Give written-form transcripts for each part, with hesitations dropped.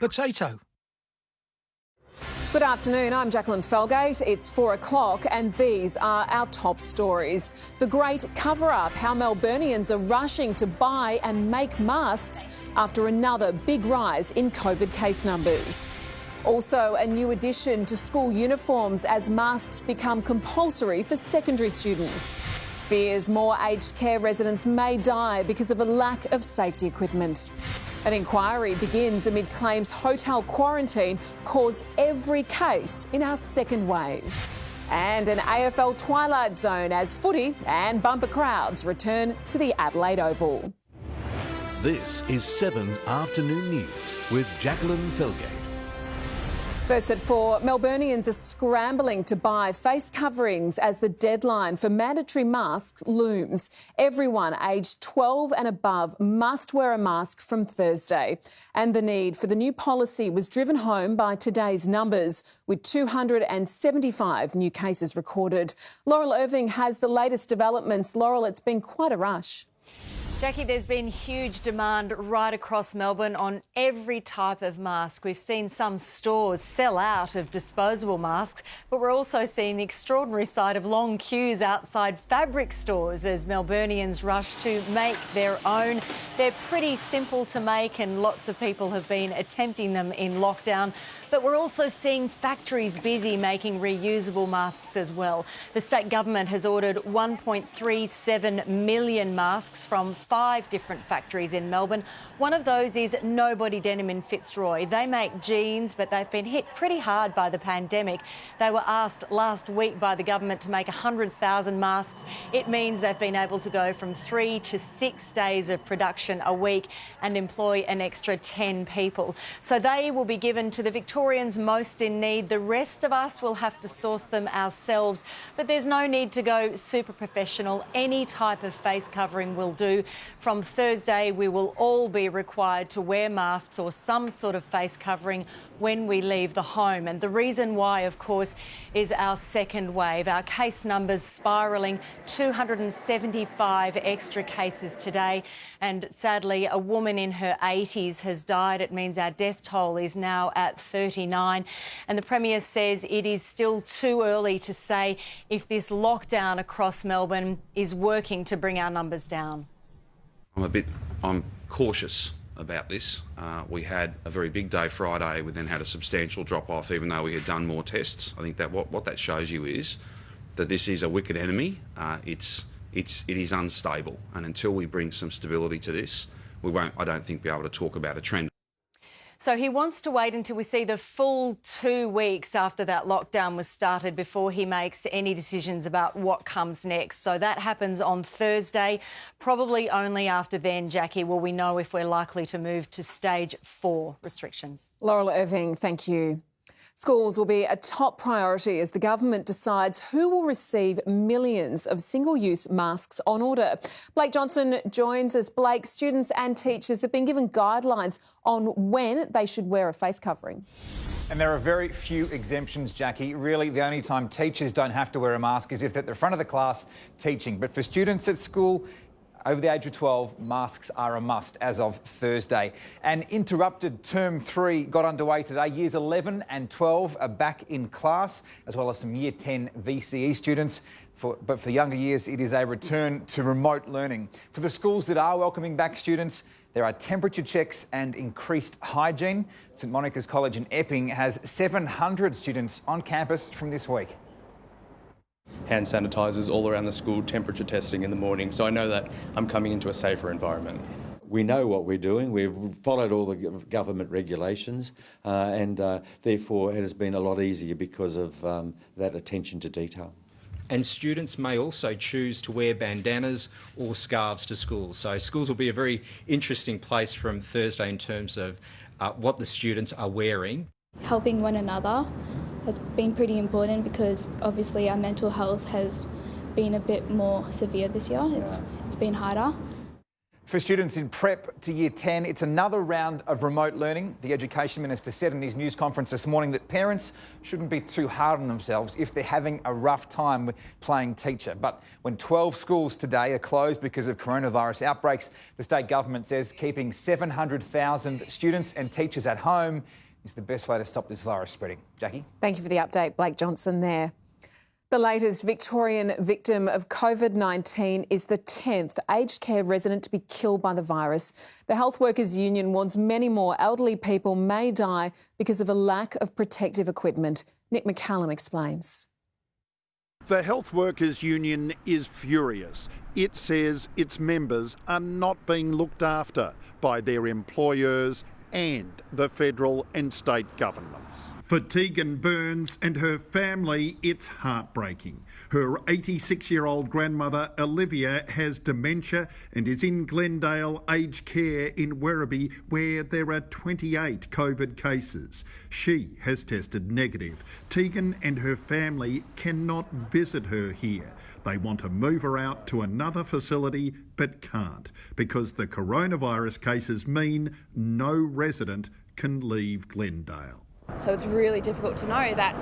Potato. Good afternoon, I'm Jacqueline Felgate. It's 4 o'clock and these are our top stories. The great cover-up, how Melburnians are rushing to buy and make masks after another big rise in COVID case numbers. Also, a new addition to school uniforms as masks become compulsory for secondary students. Fears more aged care residents may die because of a lack of safety equipment. An inquiry begins amid claims hotel quarantine caused every case in our second wave. And an AFL twilight zone as footy and bumper crowds return to the Adelaide Oval. This is 7's Afternoon News with Jacqueline Felgate. First at 4, Melburnians are scrambling to buy face coverings as the deadline for mandatory masks looms. Everyone aged 12 and above must wear a mask from Thursday. And the need for the new policy was driven home by today's numbers, with 275 new cases recorded. Laurel Irving has the latest developments. Laurel, it's been quite a rush. Jackie, there's been huge demand right across Melbourne on every type of mask. We've seen some stores sell out of disposable masks, but we're also seeing the extraordinary sight of long queues outside fabric stores as Melburnians rush to make their own. They're pretty simple to make and lots of people have been attempting them in lockdown, but we're also seeing factories busy making reusable masks as well. The state government has ordered 1.37 million masks from 5 different factories in Melbourne. One of those is Nobody Denim in Fitzroy. They make jeans, but they've been hit pretty hard by the pandemic. They were asked last week by the government to make 100,000 masks. It means they've been able to go from 3 to 6 days of production a week and employ an extra 10 people. So they will be given to the Victorians most in need. The rest of us will have to source them ourselves, but there's no need to go super professional. Any type of face covering will do. From Thursday, we will all be required to wear masks or some sort of face covering when we leave the home. And the reason why, of course, is our second wave. Our case numbers spiralling, 275 extra cases today. And sadly, a woman in her 80s has died. It means our death toll is now at 39. And the Premier says it is still too early to say if this lockdown across Melbourne is working to bring our numbers down. I'm cautious about this. We had a very big day Friday. We then had a substantial drop off, even though we had done more tests. I think that what that shows you is that this is a wicked enemy. It is unstable, and until we bring some stability to this, we won't, I don't think, be able to talk about a trend. So he wants to wait until we see the full 2 weeks after that lockdown was started before he makes any decisions about what comes next. So that happens on Thursday. Probably only after then, Jackie, will we know if we're likely to move to stage 4 restrictions. Laurel Irving, thank you. Schools will be a top priority as the government decides who will receive millions of single-use masks on order. Blake Johnson joins us. Blake, students and teachers have been given guidelines on when they should wear a face covering. And there are very few exemptions, Jackie. Really, the only time teachers don't have to wear a mask is if they're at the front of the class teaching. But for students at school over the age of 12, masks are a must as of Thursday. An interrupted Term 3 got underway today. Years 11 and 12 are back in class, as well as some Year 10 VCE students. But for younger years, it is a return to remote learning. For the schools that are welcoming back students, there are temperature checks and increased hygiene. St Monica's College in Epping has 700 students on campus from this week. Hand sanitisers all around the school, temperature testing in the morning, so I know that I'm coming into a safer environment. We know what we're doing. We've followed all the government regulations and therefore it has been a lot easier because of that attention to detail. And students may also choose to wear bandanas or scarves to school. So schools will be a very interesting place from Thursday in terms of what the students are wearing. Helping one another. That's been pretty important because obviously our mental health has been a bit more severe this year. It's been harder. For students in prep to year 10, it's another round of remote learning. The Education Minister said in his news conference this morning that parents shouldn't be too hard on themselves if they're having a rough time with playing teacher. But when 12 schools today are closed because of coronavirus outbreaks, the state government says keeping 700,000 students and teachers at home is the best way to stop this virus spreading. Jackie? Thank you for the update, Blake Johnson there. The latest Victorian victim of COVID-19 is the 10th aged care resident to be killed by the virus. The Health Workers Union warns many more elderly people may die because of a lack of protective equipment. Nick McCallum explains. The Health Workers Union is furious. It says its members are not being looked after by their employers and the federal and state governments. For Tegan Burns and her family, it's heartbreaking. Her 86-year-old grandmother, Olivia, has dementia and is in Glendale Aged Care in Werribee, where there are 28 COVID cases. She has tested negative. Tegan and her family cannot visit her here. They want to move her out to another facility but can't because the coronavirus cases mean no resident can leave Glendale. So it's really difficult to know that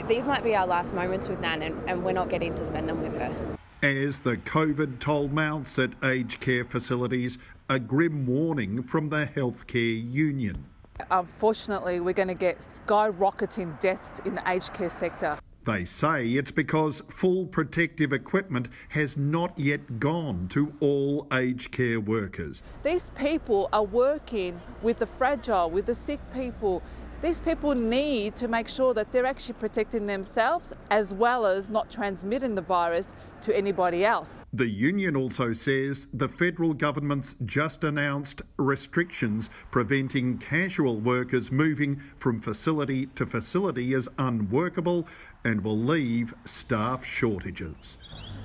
these might be our last moments with Nan and we're not getting to spend them with her. As the COVID toll mounts at aged care facilities, a grim warning from the Healthcare Union. Unfortunately, we're going to get skyrocketing deaths in the aged care sector. They say it's because full protective equipment has not yet gone to all aged care workers. These people are working with the fragile, with the sick people. These people need to make sure that they're actually protecting themselves as well as not transmitting the virus to anybody else. The union also says the federal government's just announced restrictions preventing casual workers moving from facility to facility is unworkable and will leave staff shortages.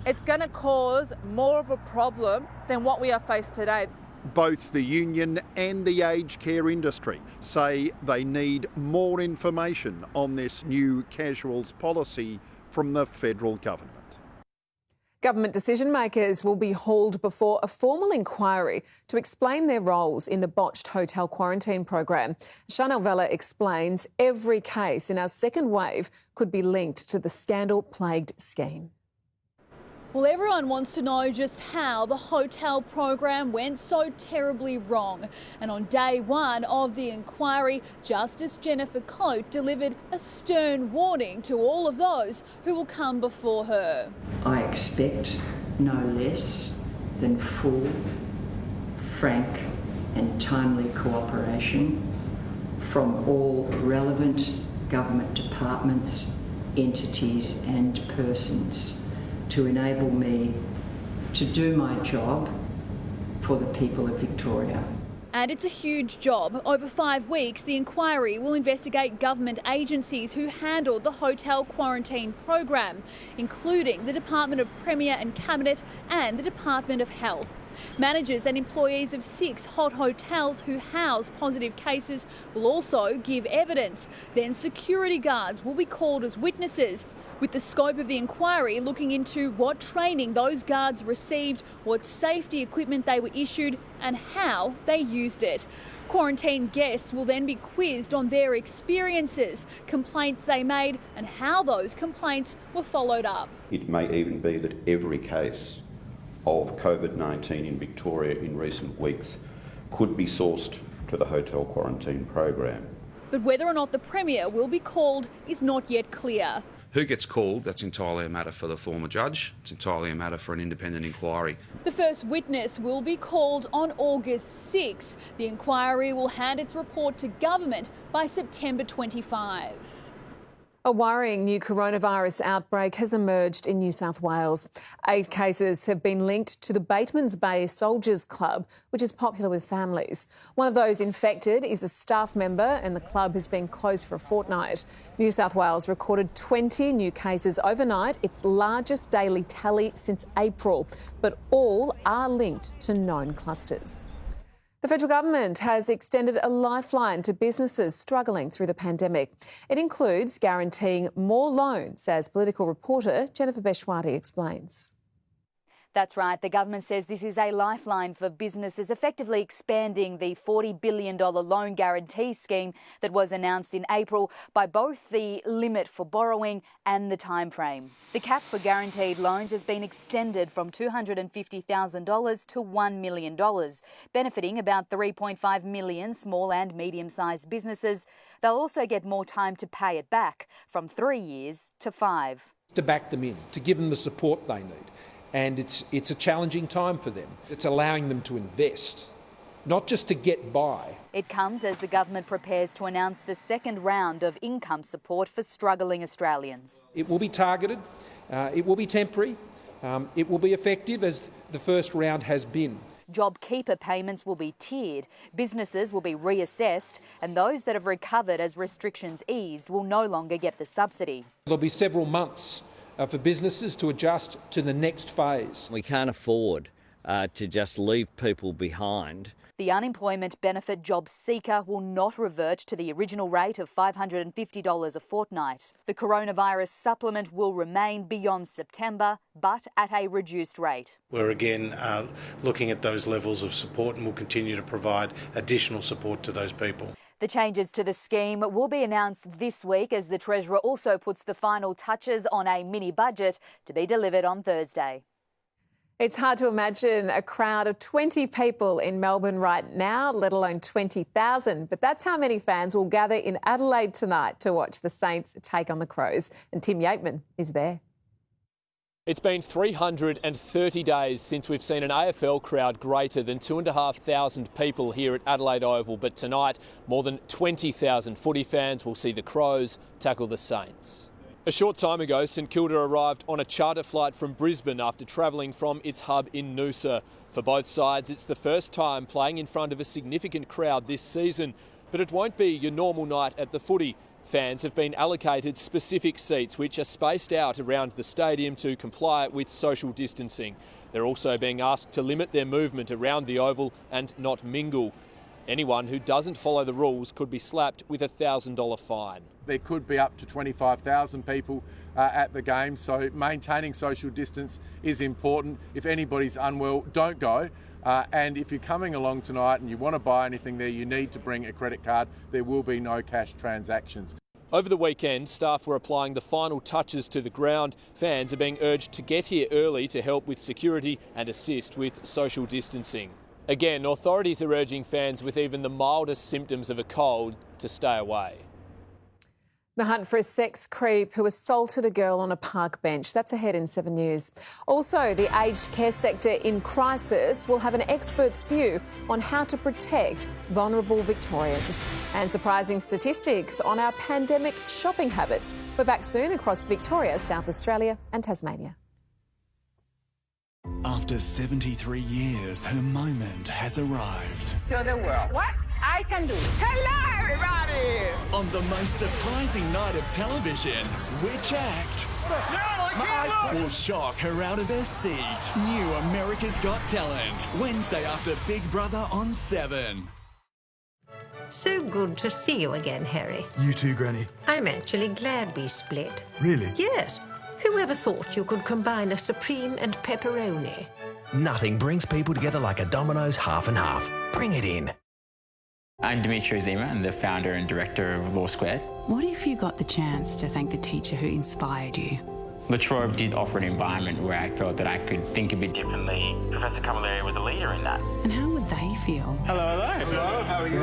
It's going to cause more of a problem than what we are faced today. Both the union and the aged care industry say they need more information on this new casuals policy from the federal government. Government decision makers will be hauled before a formal inquiry to explain their roles in the botched hotel quarantine program. Chanel Vella explains every case in our second wave could be linked to the scandal-plagued scheme. Well, everyone wants to know just how the hotel program went so terribly wrong. And on day one of the inquiry, Justice Jennifer Coate delivered a stern warning to all of those who will come before her. I expect no less than full, frank and timely cooperation from all relevant government departments, entities and persons to enable me to do my job for the people of Victoria. And it's a huge job. Over 5 weeks, the inquiry will investigate government agencies who handled the hotel quarantine program, including the Department of Premier and Cabinet and the Department of Health. Managers and employees of 6 hot hotels who house positive cases will also give evidence. Then security guards will be called as witnesses, with the scope of the inquiry looking into what training those guards received, what safety equipment they were issued and how they used it. Quarantine guests will then be quizzed on their experiences, complaints they made and how those complaints were followed up. It may even be that every case of COVID-19 in Victoria in recent weeks could be sourced to the hotel quarantine program. But whether or not the Premier will be called is not yet clear. Who gets called, that's entirely a matter for the former judge. It's entirely a matter for an independent inquiry. The first witness will be called on August 6. The inquiry will hand its report to government by September 25. A worrying new coronavirus outbreak has emerged in New South Wales. 8 cases have been linked to the Batemans Bay Soldiers Club, which is popular with families. One of those infected is a staff member and the club has been closed for a fortnight. New South Wales recorded 20 new cases overnight, its largest daily tally since April, but all are linked to known clusters. The federal government has extended a lifeline to businesses struggling through the pandemic. It includes guaranteeing more loans, as political reporter Jennifer Beshwati explains. That's right. The government says this is a lifeline for businesses, effectively expanding the $40 billion loan guarantee scheme that was announced in April by both the limit for borrowing and the time frame. The cap for guaranteed loans has been extended from $250,000 to $1 million, benefiting about 3.5 million small and medium-sized businesses. They'll also get more time to pay it back, from 3 years to 5. To back them in, to give them the support they need. And it's a challenging time for them. It's allowing them to invest, not just to get by. It comes as the government prepares to announce the second round of income support for struggling Australians. It will be targeted, it will be temporary, it will be effective as the first round has been. JobKeeper payments will be tiered, businesses will be reassessed, and those that have recovered as restrictions eased will no longer get the subsidy. There'll be several months for businesses to adjust to the next phase. We can't afford to just leave people behind. The unemployment benefit job seeker will not revert to the original rate of $550 a fortnight. The coronavirus supplement will remain beyond September, but at a reduced rate. We're again looking at those levels of support, and we'll continue to provide additional support to those people. The changes to the scheme will be announced this week as the Treasurer also puts the final touches on a mini budget to be delivered on Thursday. It's hard to imagine a crowd of 20 people in Melbourne right now, let alone 20,000. But that's how many fans will gather in Adelaide tonight to watch the Saints take on the Crows. And Tim Yateman is there. It's been 330 days since we've seen an AFL crowd greater than 2,500 people here at Adelaide Oval. But tonight, more than 20,000 footy fans will see the Crows tackle the Saints. A short time ago, St Kilda arrived on a charter flight from Brisbane after travelling from its hub in Noosa. For both sides, it's the first time playing in front of a significant crowd this season. But it won't be your normal night at the footy. Fans have been allocated specific seats which are spaced out around the stadium to comply with social distancing. They're also being asked to limit their movement around the Oval and not mingle. Anyone who doesn't follow the rules could be slapped with a $1,000 fine. There could be up to 25,000 people at the game, so maintaining social distance is important. If anybody's unwell, don't go. And if you're coming along tonight and you want to buy anything there, you need to bring a credit card. There will be no cash transactions. Over the weekend, staff were applying the final touches to the ground. Fans are being urged to get here early to help with security and assist with social distancing. Again, authorities are urging fans with even the mildest symptoms of a cold to stay away. The hunt for a sex creep who assaulted a girl on a park bench. That's ahead in 7 News. Also, the aged care sector in crisis will have an expert's view on how to protect vulnerable Victorians. And surprising statistics on our pandemic shopping habits. We're back soon across Victoria, South Australia and Tasmania. After 73 years, her moment has arrived. Show the world what I can do. Hello, everybody! On the most surprising night of television, which act will shock her out of her seat? New America's Got Talent, Wednesday after Big Brother on 7. So good to see you again, Harry. You too, Granny. I'm actually glad we split. Really? Yes. Whoever thought you could combine a supreme and pepperoni? Nothing brings people together like a Domino's half and half. Bring it in. I'm Dimitri Zima. I'm the founder and director of Law Squared. What if you got the chance to thank the teacher who inspired you? Latrobe did offer an environment where I felt that I could think a bit differently. Professor Camilleri was a leader in that. And how would they feel? Hello, hello. Hello, how are you?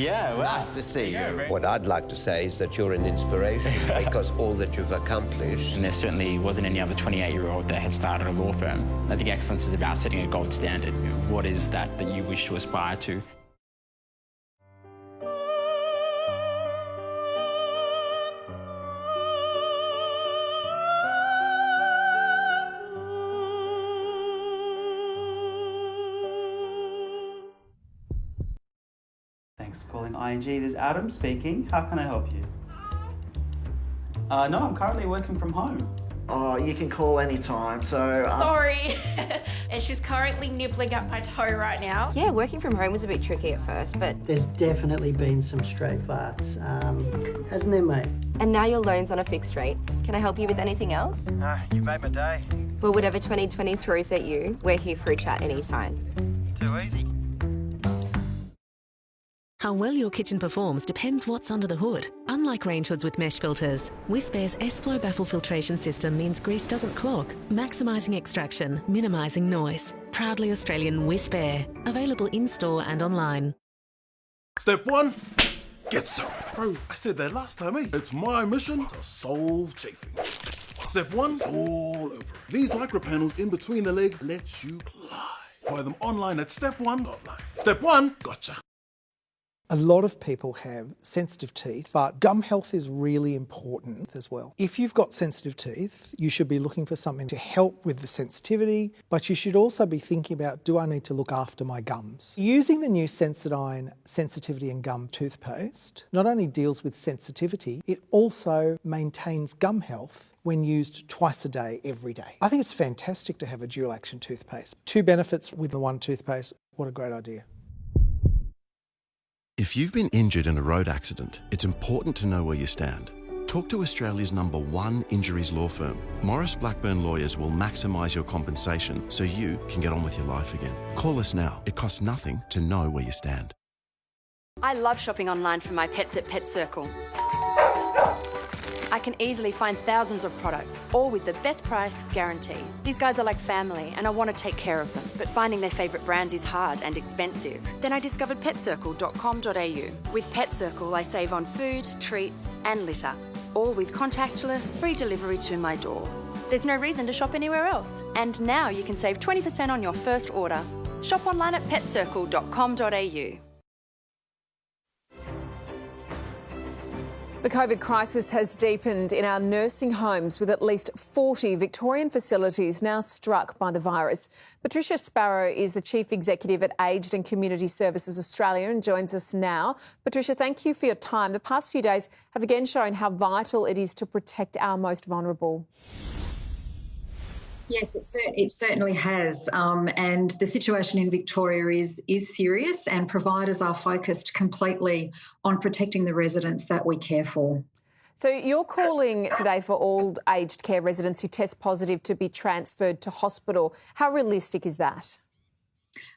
Yeah, well. Nice to see you. What I'd like to say is that you're an inspiration because all that you've accomplished. And there certainly wasn't any other 28-year-old that had started a law firm. I think excellence is about setting a gold standard. You know, what is that you wish to aspire to? Thanks for calling ING. This is Adam speaking. How can I help you? No, I'm currently working from home. Oh, you can call anytime, so... Sorry. And she's currently nibbling at my toe right now. Yeah, working from home was a bit tricky at first, but... There's definitely been some stray farts, hasn't there, mate? And now your loan's on a fixed rate. Can I help you with anything else? No, you made my day. Well, whatever 2020 throws at you, we're here for a chat anytime. Too easy. How well your kitchen performs depends what's under the hood. Unlike range hoods with mesh filters, Wispair's S-Flow baffle filtration system means grease doesn't clog, maximising extraction, minimising noise. Proudly Australian Wispair. Available in-store and online. Step 1, get some. Bro, I said that last time, eh? It's my mission to solve chafing. Step 1, all over. These micro panels in between the legs let you glide. Buy them online at step1.life. Step 1, gotcha. A lot of people have sensitive teeth, but gum health is really important as well. If you've got sensitive teeth, you should be looking for something to help with the sensitivity, but you should also be thinking about, do I need to look after my gums? Using the new Sensodyne Sensitivity and Gum toothpaste not only deals with sensitivity, it also maintains gum health when used twice a day, every day. I think it's fantastic to have a dual action toothpaste. 2 benefits with the one toothpaste. What a great idea. If you've been injured in a road accident, it's important to know where you stand. Talk to Australia's #1 injuries law firm. Morris Blackburn Lawyers will maximise your compensation so you can get on with your life again. Call us now. It costs nothing to know where you stand. I love shopping online for my pets at Pet Circle. I can easily find thousands of products, all with the best price guarantee. These guys are like family and I want to take care of them, but finding their favourite brands is hard and expensive. Then I discovered petcircle.com.au. With Pet Circle, I save on food, treats and litter, all with contactless, free delivery to my door. There's no reason to shop anywhere else. And now you can save 20% on your first order. Shop online at petcircle.com.au. The COVID crisis has deepened in our nursing homes, with at least 40 Victorian facilities now struck by the virus. Patricia Sparrow is the Chief Executive at Aged and Community Services Australia and joins us now. Patricia, thank you for your time. The past few days have again shown how vital it is to protect our most vulnerable. Yes, it certainly has. And the situation in Victoria is serious, and providers are focused completely on protecting the residents that we care for. So you're calling today for all aged care residents who test positive to be transferred to hospital. How realistic is that?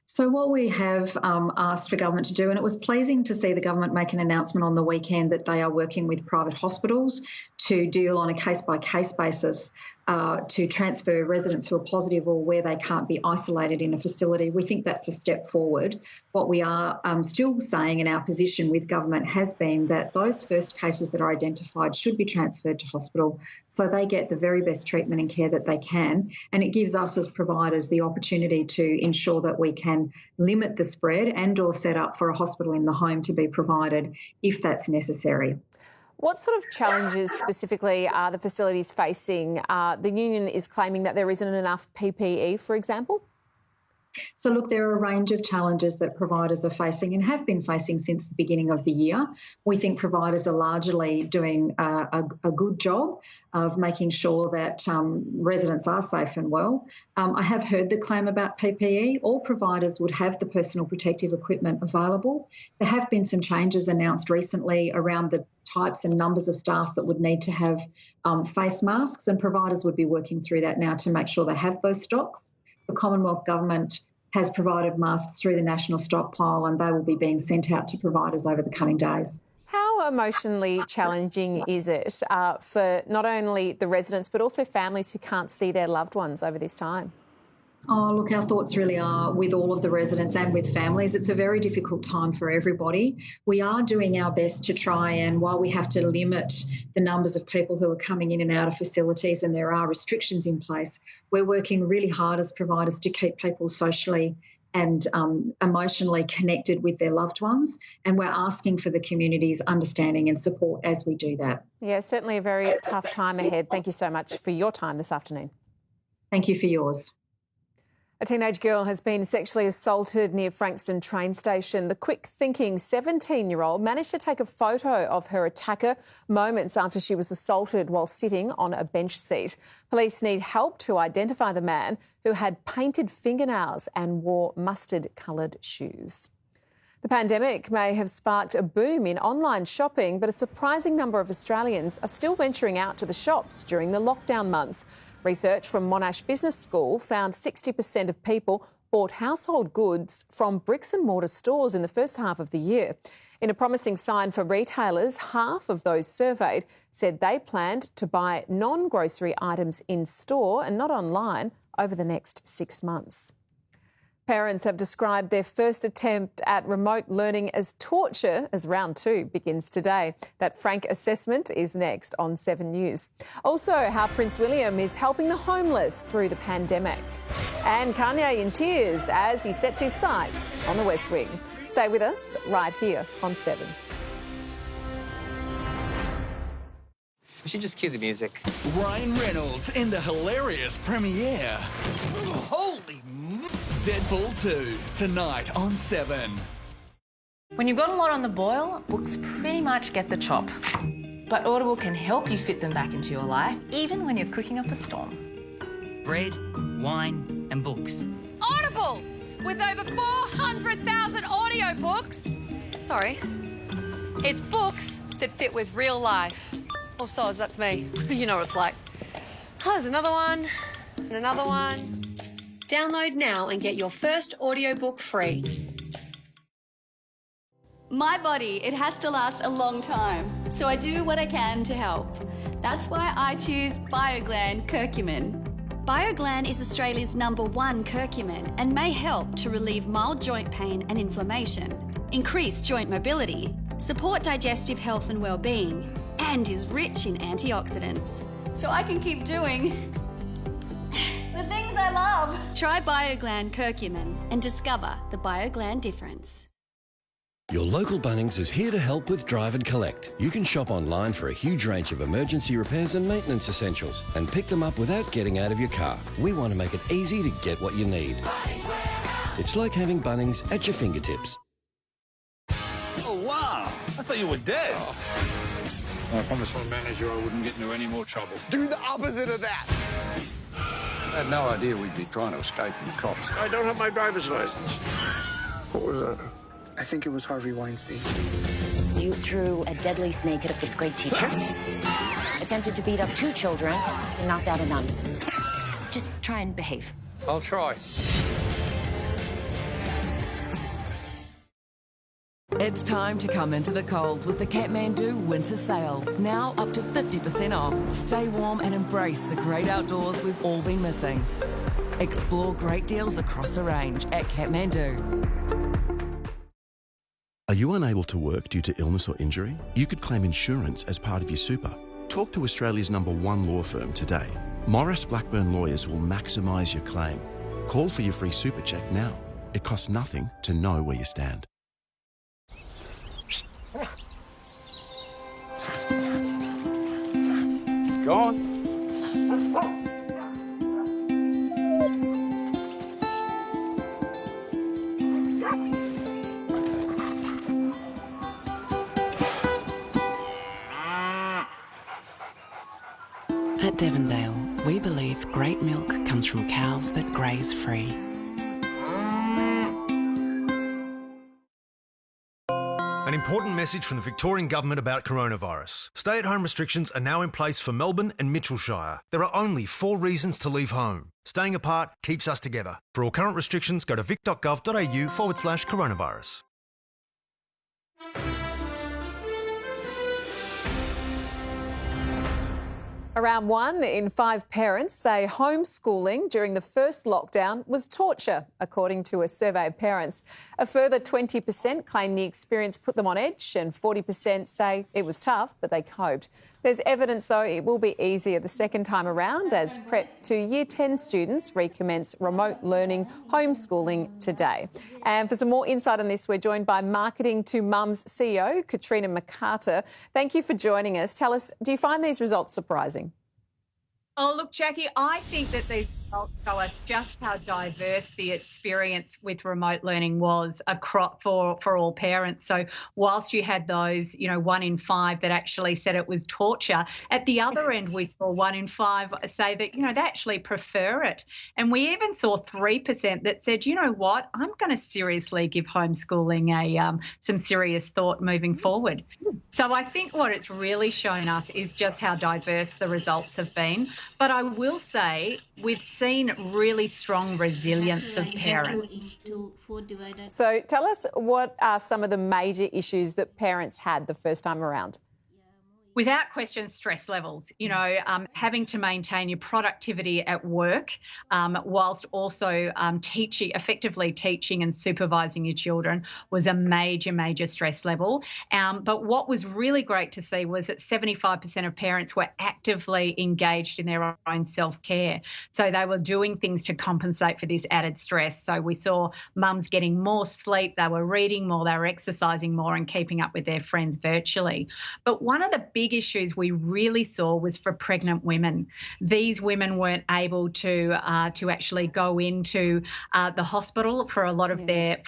So what we have asked for government to do, and it was pleasing to see the government make an announcement on the weekend that they are working with private hospitals to deal on a case-by-case basis to transfer residents who are positive or where they can't be isolated in a facility. We think that's a step forward. What we are still saying in our position with government has been that those first cases that are identified should be transferred to hospital so they get the very best treatment and care that they can. And it gives us as providers the opportunity to ensure that we can limit the spread and or set up for a hospital in the home to be provided if that's necessary. What sort of challenges specifically are the facilities facing? The union is claiming that there isn't enough PPE, for example. So, look, there are a range of challenges that providers are facing and have been facing since the beginning of the year. We think providers are largely doing a good job of making sure that residents are safe and well. I have heard the claim about PPE. All providers would have the personal protective equipment available. There have been some changes announced recently around the types and numbers of staff that would need to have face masks, and providers would be working through that now to make sure they have those stocks. The Commonwealth Government has provided masks through the national stockpile, and they will be being sent out to providers over the coming days. How emotionally challenging is it for not only the residents but also families who can't see their loved ones over this time? Oh, look, our thoughts really are with all of the residents and with families. It's a very difficult time for everybody. We are doing our best to try and, while we have to limit the numbers of people who are coming in and out of facilities and there are restrictions in place, we're working really hard as providers to keep people socially and emotionally connected with their loved ones. And we're asking for the community's understanding and support as we do that. Yeah, certainly a very tough time ahead. Thank you so much for your time this afternoon. Thank you for yours. A teenage girl has been sexually assaulted near Frankston train station. The quick-thinking 17-year-old managed to take a photo of her attacker moments after she was assaulted while sitting on a bench seat. Police need help to identify the man who had painted fingernails and wore mustard-coloured shoes. The pandemic may have sparked a boom in online shopping, but a surprising number of Australians are still venturing out to the shops during the lockdown months. Research from Monash Business School found 60% of people bought household goods from bricks and mortar stores in the first half of the year. In a promising sign for retailers, half of those surveyed said they planned to buy non-grocery items in store and not online over the next 6 months. Parents have described their first attempt at remote learning as torture as round 2 begins today. That frank assessment is next on 7 News. Also, how Prince William is helping the homeless through the pandemic. And Kanye in tears as he sets his sights on the West Wing. Stay with us right here on 7. We should just cue the music. Ryan Reynolds in the hilarious premiere. Holy Deadpool 2, tonight on 7. When you've got a lot on the boil, books pretty much get the chop. But Audible can help you fit them back into your life, even when you're cooking up a storm. Bread, wine, and books. Audible! With over 400,000 audiobooks. Sorry. It's books that fit with real life. Oh, soz, that's me. You know what it's like. Oh, there's another one, and another one. Download now and get your first audiobook free. My body, it has to last a long time, so I do what I can to help. That's why I choose Bioglan Curcumin. Bioglan is Australia's #1 curcumin and may help to relieve mild joint pain and inflammation, increase joint mobility, support digestive health and well-being, and is rich in antioxidants. So I can keep doing the things I love. Try Bioglan Curcumin and discover the Bioglan difference. Your local Bunnings is here to help with Drive and Collect. You can shop online for a huge range of emergency repairs and maintenance essentials and pick them up without getting out of your car. We want to make it easy to get what you need. It's like having Bunnings at your fingertips. Oh, wow. I thought you were dead. Oh. I promised my manager I wouldn't get into any more trouble. Do the opposite of that. I had no idea we'd be trying to escape from the cops. I don't have my driver's license. What was that? I think it was Harvey Weinstein. You threw a deadly snake at a 5th grade teacher, attempted to beat up 2 children, and knocked out a nun. Just try and behave. I'll try. It's time to come into the cold with the Kathmandu Winter Sale. Now up to 50% off. Stay warm and embrace the great outdoors we've all been missing. Explore great deals across the range at Kathmandu. Are you unable to work due to illness or injury? You could claim insurance as part of your super. Talk to Australia's #1 law firm today. Morris Blackburn Lawyers will maximise your claim. Call for your free super check now. It costs nothing to know where you stand. Go on. At Devondale, we believe great milk comes from cows that graze free. An important message from the Victorian Government about coronavirus. Stay-at-home restrictions are now in place for Melbourne and Mitchellshire. There are only 4 reasons to leave home. Staying apart keeps us together. For all current restrictions, go to vic.gov.au/coronavirus. Around 1 in 5 parents say homeschooling during the first lockdown was torture, according to a survey of parents. A further 20% claim the experience put them on edge and 40% say it was tough, but they coped. There's evidence, though, it will be easier the second time around as Prep to Year 10 students recommence remote learning homeschooling today. And for some more insight on this, we're joined by Marketing to Mums CEO, Katrina McCarter. Thank you for joining us. Tell us, do you find these results surprising? Oh, look, Jackie, I think that these results show us just how diverse the experience with remote learning was for all parents. So whilst you had those, 1 in 5 that actually said it was torture, at the other end we saw 1 in 5 say that, they actually prefer it. And we even saw 3% that said, you know what, I'm going to seriously give homeschooling some serious thought moving forward. So I think what it's really shown us is just how diverse the results have been. But I will say we've seen really strong resilience of parents. So tell us, what are some of the major issues that parents had the first time around? Without question, stress levels, having to maintain your productivity at work whilst also effectively teaching and supervising your children was a major, major stress level. But what was really great to see was that 75% of parents were actively engaged in their own self-care. So they were doing things to compensate for this added stress. So we saw mums getting more sleep, they were reading more, they were exercising more and keeping up with their friends virtually. But one of the big issues we really saw was for pregnant women. These women weren't able to actually go into the hospital for a lot of their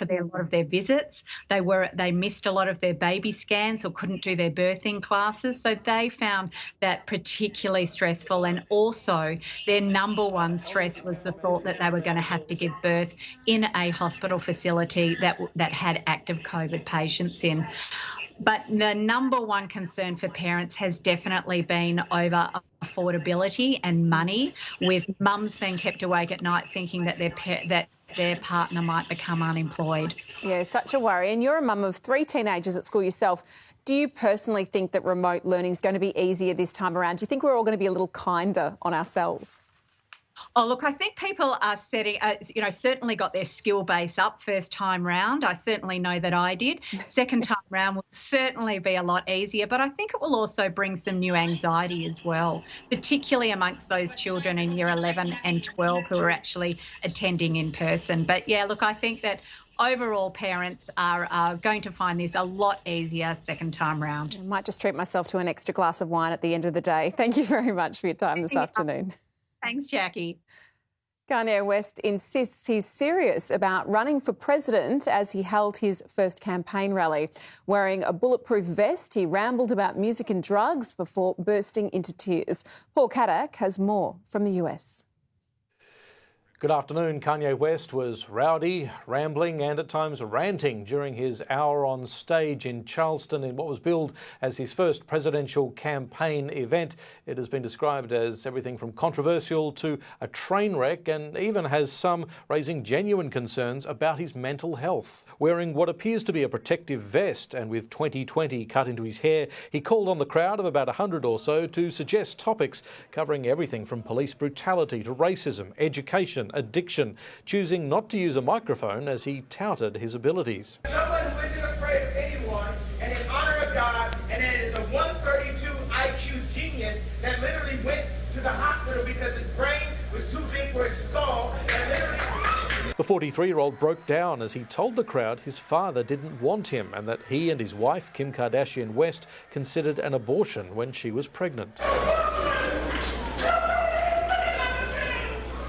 visits. They missed a lot of their baby scans or couldn't do their birthing classes. So they found that particularly stressful, and also their number one stress was the thought that they were going to have to give birth in a hospital facility that had active COVID patients in. But the number one concern for parents has definitely been over affordability and money, with mums being kept awake at night thinking that their partner might become unemployed. Yeah, such a worry. And you're a mum of 3 teenagers at school yourself. Do you personally think that remote learning is going to be easier this time around? Do you think we're all going to be a little kinder on ourselves? Oh, look, I think people are certainly got their skill base up first time round. I certainly know that I did. Second time round will certainly be a lot easier, but I think it will also bring some new anxiety as well, particularly amongst those children in year 11 and 12 who are actually attending in person. But yeah, look, I think that overall parents are going to find this a lot easier second time round. I might just treat myself to an extra glass of wine at the end of the day. Thank you very much for your time this afternoon. Thanks, Jackie. Kanye West insists he's serious about running for president as he held his first campaign rally. Wearing a bulletproof vest, he rambled about music and drugs before bursting into tears. Paul Caddick has more from the US. Good afternoon. Kanye West was rowdy, rambling and at times ranting during his hour on stage in Charleston in what was billed as his first presidential campaign event. It has been described as everything from controversial to a train wreck, and even has some raising genuine concerns about his mental health. Wearing what appears to be a protective vest and with 2020 cut into his hair, he called on the crowd of about 100 or so to suggest topics covering everything from police brutality to racism, education, addiction, choosing not to use a microphone as he touted his abilities. Someone who isn't afraid of anyone and in honor of God, and it is a 132 IQ genius that literally went to the hospital because his brain was too big for his skull. The 43-year-old broke down as he told the crowd his father didn't want him and that he and his wife, Kim Kardashian West, considered an abortion when she was pregnant.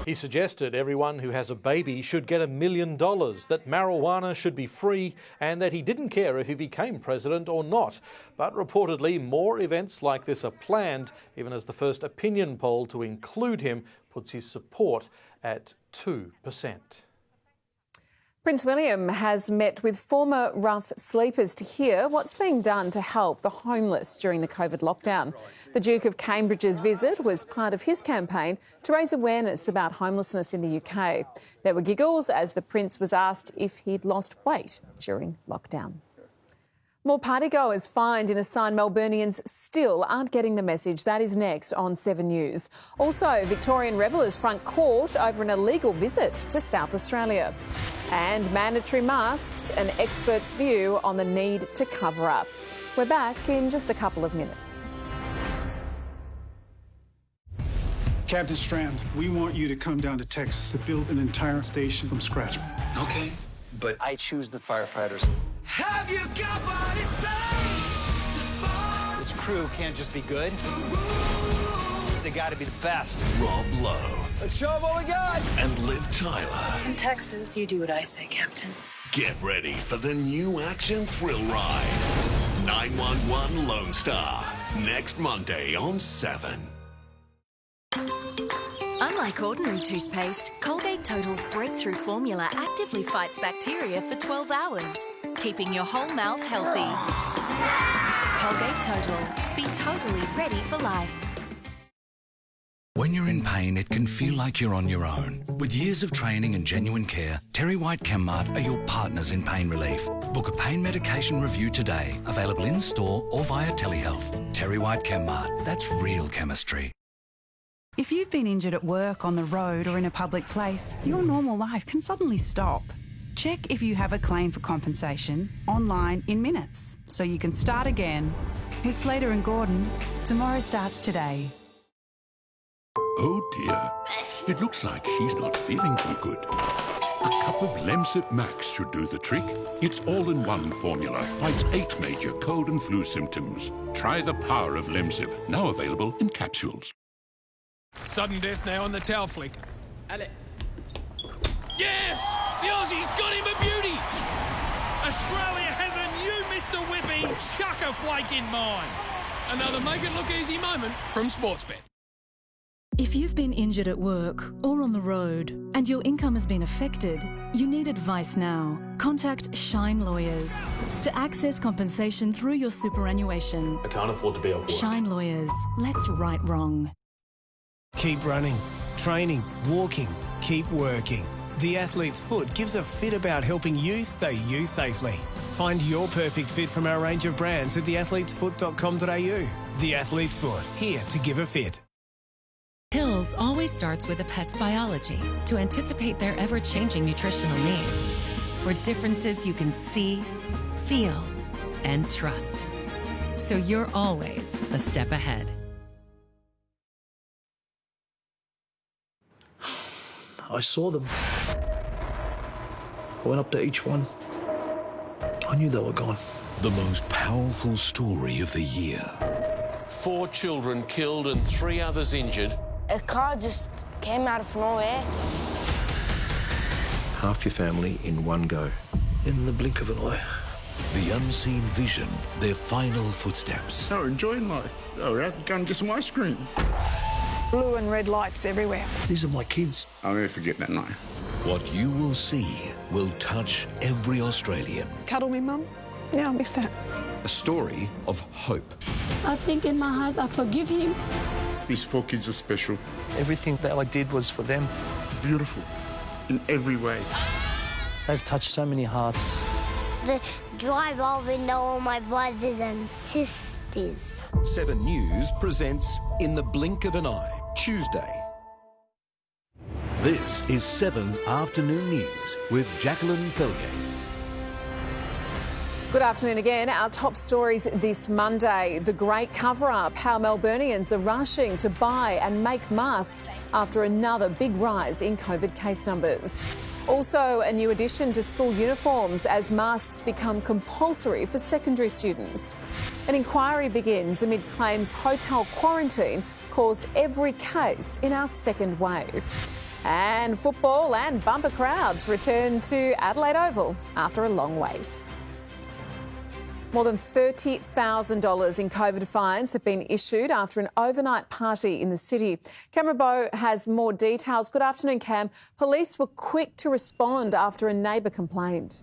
He suggested everyone who has a baby should get $1 million, that marijuana should be free, and that he didn't care if he became president or not. But reportedly, more events like this are planned, even as the first opinion poll to include him puts his support at 2%. Prince William has met with former rough sleepers to hear what's being done to help the homeless during the COVID lockdown. The Duke of Cambridge's visit was part of his campaign to raise awareness about homelessness in the UK. There were giggles as the Prince was asked if he'd lost weight during lockdown. More partygoers fined in a sign Melburnians still aren't getting the message. That is next on 7 News. Also, Victorian revellers front court over an illegal visit to South Australia. And mandatory masks, an expert's view on the need to cover up. We're back in just a couple of minutes. Captain Strand, we want you to come down to Texas to build an entire station from scratch. Okay, but I choose the firefighters. Have you got what it takes? This crew can't just be good. they got to be the best. Rob Lowe. Let's show them what we got. And Liv Tyler. In Texas, you do what I say, Captain. Get ready for the new action thrill ride. 911 Lone Star. Next Monday on 7. Unlike ordinary toothpaste, Colgate Total's breakthrough formula actively fights bacteria for 12 hours, keeping your whole mouth healthy. Colgate Total. Be totally ready for life. When you're in pain, it can feel like you're on your own. With years of training and genuine care, Terry White ChemMart are your partners in pain relief. Book a pain medication review today, available in-store or via telehealth. Terry White ChemMart, that's real chemistry. If you've been injured at work, on the road or in a public place, your normal life can suddenly stop. Check if you have a claim for compensation online in minutes, so you can start again. With Slater and Gordon, tomorrow starts today. Oh dear, it looks like she's not feeling too good. A cup of Lemsip Max should do the trick. Its all-in-one formula fights 8 major cold and flu symptoms. Try the power of Lemsip, now available in capsules. Sudden death now on the towel flick. Yes! The Aussie's got him a beauty! Australia has a new Mr. Whippy chuck-a-flake in mind. Another make-it-look-easy moment from Sportsbet. If you've been injured at work or on the road and your income has been affected, you need advice now. Contact Shine Lawyers to access compensation through your superannuation. I can't afford to be off work. Shine Lawyers. Let's right wrong. Keep running, training, walking, keep working. The Athlete's Foot gives a fit about helping you stay you safely. Find your perfect fit from our range of brands at theathletesfoot.com.au. The Athlete's Foot, here to give a fit. Hills always starts with a pet's biology to anticipate their ever-changing nutritional needs. For differences you can see, feel, and trust. So you're always a step ahead. I saw them. I went up to each one. I knew they were gone. The most powerful story of the year. 4 children killed and 3 others injured. A car just came out of nowhere. Half your family in one go. In the blink of an eye. The unseen vision, their final footsteps. They were enjoying life. They were out going to get some ice cream. Blue and red lights everywhere. These are my kids. I'll never forget that night. What you will see will touch every Australian. Cuddle me, Mum. Yeah, I miss that. A story of hope. I think in my heart I forgive him. These 4 kids are special. Everything that I did was for them. Beautiful. In every way. They've touched so many hearts. The drive-over window, all my brothers and sisters. 7 News presents In the Blink of an Eye, Tuesday. This is 7's Afternoon News with Jacqueline Felgate. Good afternoon again. Our top stories this Monday. The great cover-up, how Melburnians are rushing to buy and make masks after another big rise in COVID case numbers. Also, a new addition to school uniforms as masks become compulsory for secondary students. An inquiry begins amid claims hotel quarantine caused every case in our second wave. And football and bumper crowds return to Adelaide Oval after a long wait. More than $30,000 in COVID fines have been issued after an overnight party in the city. Cameron Bowe has more details. Good afternoon, Cam. Police were quick to respond after a neighbour complained.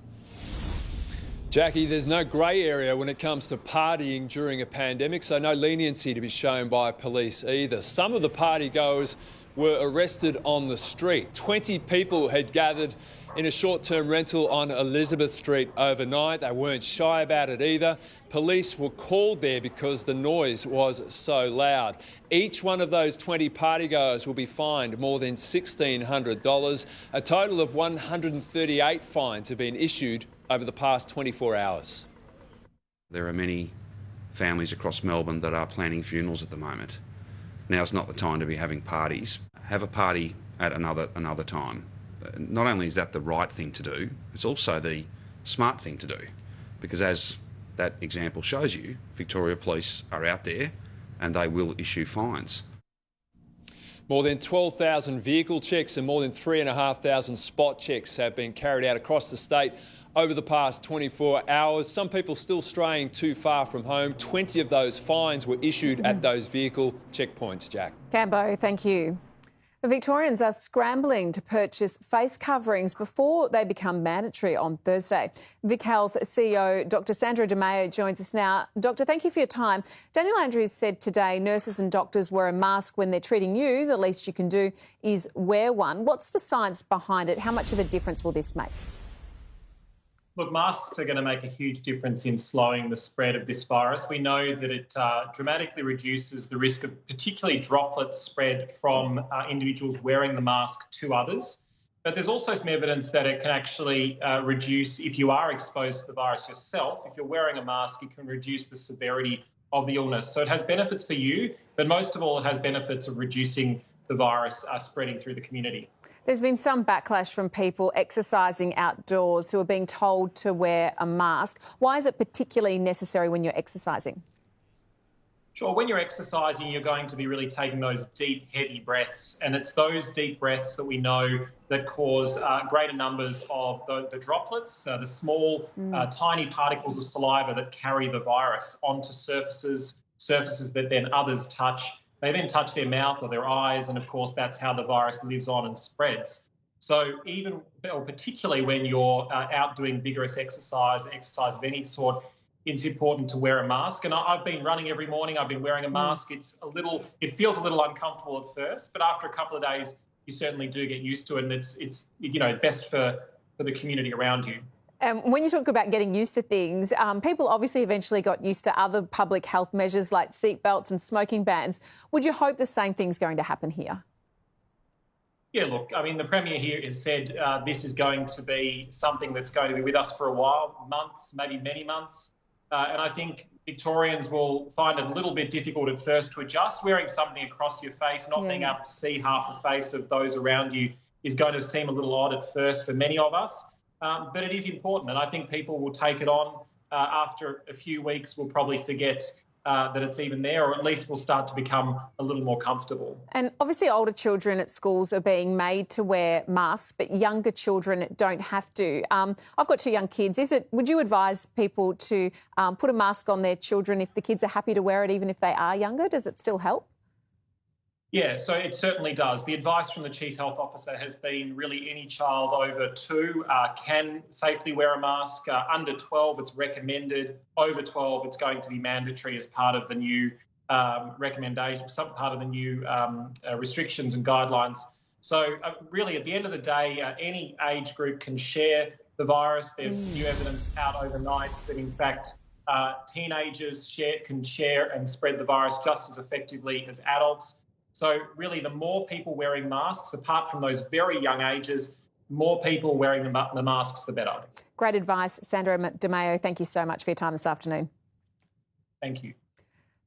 Jackie, there's no grey area when it comes to partying during a pandemic, so no leniency to be shown by police either. Some of the partygoers were arrested on the street. 20 people had gathered in a short-term rental on Elizabeth Street overnight. They weren't shy about it either. Police were called there because the noise was so loud. Each one of those 20 partygoers will be fined more than $1,600. A total of 138 fines have been issued over the past 24 hours. There are many families across Melbourne that are planning funerals at the moment. Now's not the time to be having parties. Have a party at another time. Not only is that the right thing to do, it's also the smart thing to do, because as that example shows you, Victoria Police are out there and they will issue fines. More than 12,000 vehicle checks and more than 3,500 spot checks have been carried out across the state over the past 24 hours. Some people still straying too far from home. 20 of those fines were issued at those vehicle checkpoints, Jack. Cambo, thank you. Victorians are scrambling to purchase face coverings before they become mandatory on Thursday. Vic Health CEO Dr Sandra De Mayo joins us now. Doctor, thank you for your time. Daniel Andrews said today nurses and doctors wear a mask when they're treating you. The least you can do is wear one. What's the science behind it? How much of a difference will this make? Look, masks are going to make a huge difference in slowing the spread of this virus. We know that it dramatically reduces the risk of particularly droplet spread from individuals wearing the mask to others. But there's also some evidence that it can actually reduce, if you are exposed to the virus yourself, if you're wearing a mask, it can reduce the severity of the illness. So it has benefits for you, but most of all, it has benefits of reducing the virus spreading through the community. There's been some backlash from people exercising outdoors who are being told to wear a mask. Why is it particularly necessary when you're exercising? Sure, when you're exercising, you're going to be really taking those deep, heavy breaths. And it's those deep breaths that we know that cause greater numbers of the droplets, the small, tiny particles of saliva that carry the virus onto surfaces that then others touch. They then touch their mouth or their eyes, and of course that's how the virus lives on and spreads. So particularly when you're out doing vigorous exercise of any sort, it's important to wear a mask. And I've been running every morning. I've been wearing a mask. It feels a little uncomfortable at first, but after a couple of days, you certainly do get used to it, and it's best for the community around you. When you talk about getting used to things, people obviously eventually got used to other public health measures like seatbelts and smoking bans. Would you hope the same thing's going to happen here? Yeah, look, I mean, the Premier here has said this is going to be something that's going to be with us for a while, months, maybe many months. And I think Victorians will find it a little bit difficult at first to adjust. Wearing something across your face, not being able to see half the face of those around you is going to seem a little odd at first for many of us. But it is important, and I think people will take it on. After a few weeks, we'll probably forget that it's even there, or at least we'll start to become a little more comfortable. And obviously older children at schools are being made to wear masks, but younger children don't have to. I've got 2 young kids. Would you advise people to put a mask on their children if the kids are happy to wear it, even if they are younger? Does it still help? Yeah, so it certainly does. The advice from the Chief Health Officer has been really any child over 2 can safely wear a mask. Under 12, it's recommended. Over 12, it's going to be mandatory as part of the new recommendation, some part of the new restrictions and guidelines. So really, at the end of the day, any age group can share the virus. There's new evidence out overnight that, in fact, teenagers can share and spread the virus just as effectively as adults. So really, the more people wearing masks, apart from those very young ages, more people wearing the masks, the better. Great advice, Sandra De Mayo. Thank you so much for your time this afternoon. Thank you.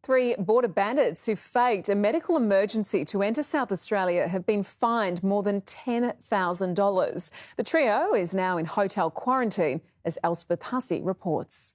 3 border bandits who faked a medical emergency to enter South Australia have been fined more than $10,000. The trio is now in hotel quarantine, as Elspeth Hussey reports.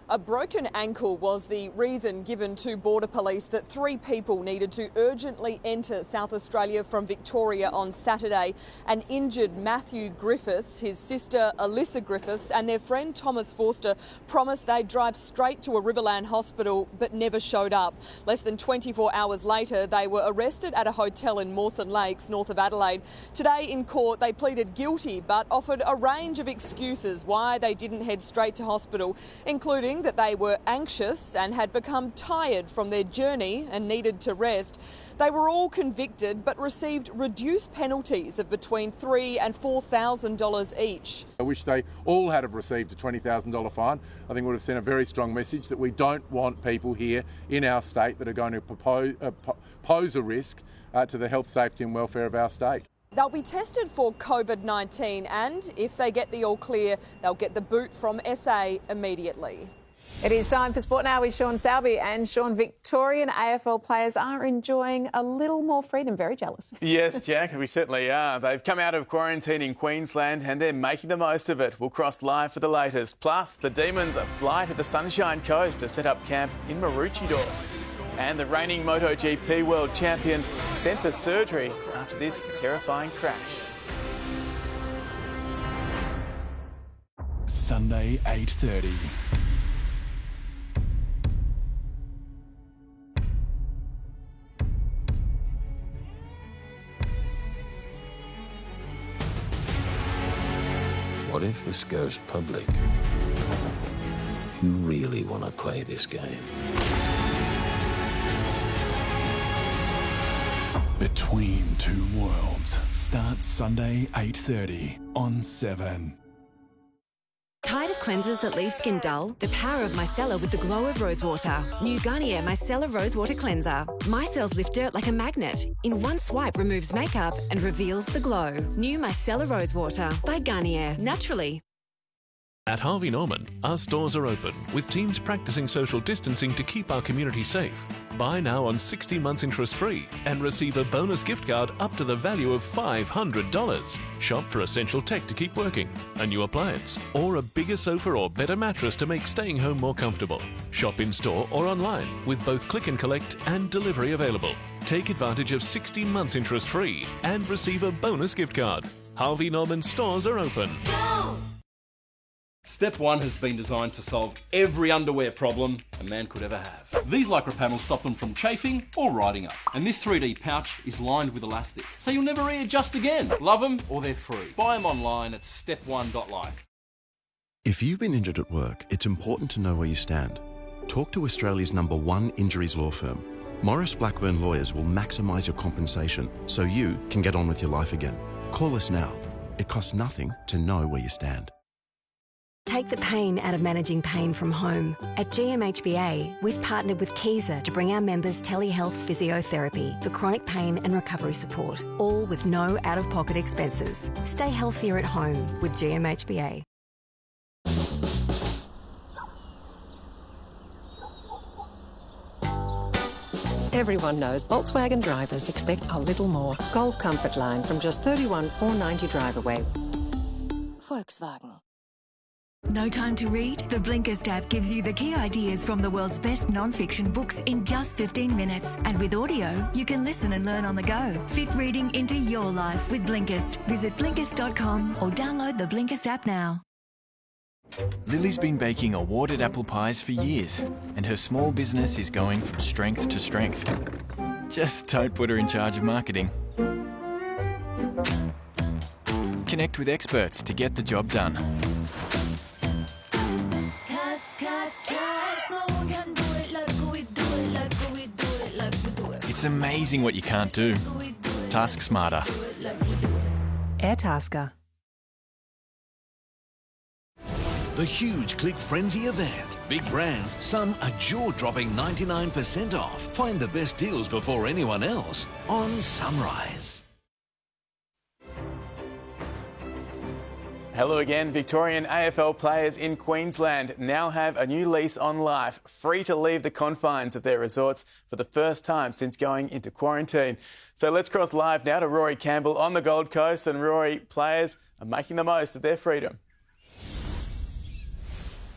A broken ankle was the reason given to Border Police that 3 people needed to urgently enter South Australia from Victoria on Saturday. An injured Matthew Griffiths, his sister Alyssa Griffiths and their friend Thomas Forster promised they'd drive straight to a Riverland hospital but never showed up. Less than 24 hours later, they were arrested at a hotel in Mawson Lakes, north of Adelaide. Today in court, they pleaded guilty but offered a range of excuses why they didn't head straight to hospital, including that they were anxious and had become tired from their journey and needed to rest. They were all convicted but received reduced penalties of between $3,000 and $4,000 each. I wish they all had have received a $20,000 fine. I think it would have sent a very strong message that we don't want people here in our state that are going to pose a risk to the health, safety and welfare of our state. They'll be tested for COVID-19 and if they get the all clear, they'll get the boot from SA immediately. It is time for Sport Now with Sean Salby. And Sean, Victorian AFL players are enjoying a little more freedom. Very jealous. Yes, Jack, we certainly are. They've come out of quarantine in Queensland and they're making the most of it. We'll cross live for the latest. Plus, the Demons fly to the Sunshine Coast to set up camp in Maroochydore. And the reigning MotoGP world champion sent for surgery after this terrifying crash. Sunday, 8:30. What if this goes public? You really want to play this game? Between Two Worlds starts Sunday, 8:30 on 7. Tired of cleansers that leave skin dull? The power of micellar with the glow of rosewater. New Garnier Micellar Rosewater Cleanser. Micelles lift dirt like a magnet. In one swipe removes makeup and reveals the glow. New Micellar Rosewater by Garnier. Naturally. At Harvey Norman, our stores are open, with teams practicing social distancing to keep our community safe. Buy now on 60 months interest-free and receive a bonus gift card up to the value of $500. Shop for essential tech to keep working, a new appliance, or a bigger sofa or better mattress to make staying home more comfortable. Shop in-store or online, with both click and collect and delivery available. Take advantage of 60 months interest-free and receive a bonus gift card. Harvey Norman stores are open. Go! Step 1 has been designed to solve every underwear problem a man could ever have. These Lycra panels stop them from chafing or riding up. And this 3D pouch is lined with elastic, so you'll never readjust again. Love them or they're free. Buy them online at step1.life. If you've been injured at work, it's important to know where you stand. Talk to Australia's #1 injuries law firm. Morris Blackburn Lawyers will maximise your compensation so you can get on with your life again. Call us now. It costs nothing to know where you stand. Take the pain out of managing pain from home. At GMHBA, we've partnered with Kaiser to bring our members telehealth physiotherapy for chronic pain and recovery support, all with no out-of-pocket expenses. Stay healthier at home with GMHBA. Everyone knows Volkswagen drivers expect a little more. Golf Comfort Line from just $31,490 drive away. Volkswagen. No time to read? The Blinkist app gives you the key ideas from the world's best non-fiction books in just 15 minutes. And with audio, you can listen and learn on the go. Fit reading into your life with Blinkist. Visit Blinkist.com or download the Blinkist app now. Lily's been baking awarded apple pies for years, and her small business is going from strength to strength. Just don't put her in charge of marketing. Connect with experts to get the job done. It's amazing what you can't do. Task smarter. AirTasker. The huge Click Frenzy event. Big brands, some are jaw-dropping 99% off. Find the best deals before anyone else on Sunrise. Hello again. Victorian AFL players in Queensland now have a new lease on life, free to leave the confines of their resorts for the first time since going into quarantine. So let's cross live now to Rory Campbell on the Gold Coast. And Rory, players are making the most of their freedom.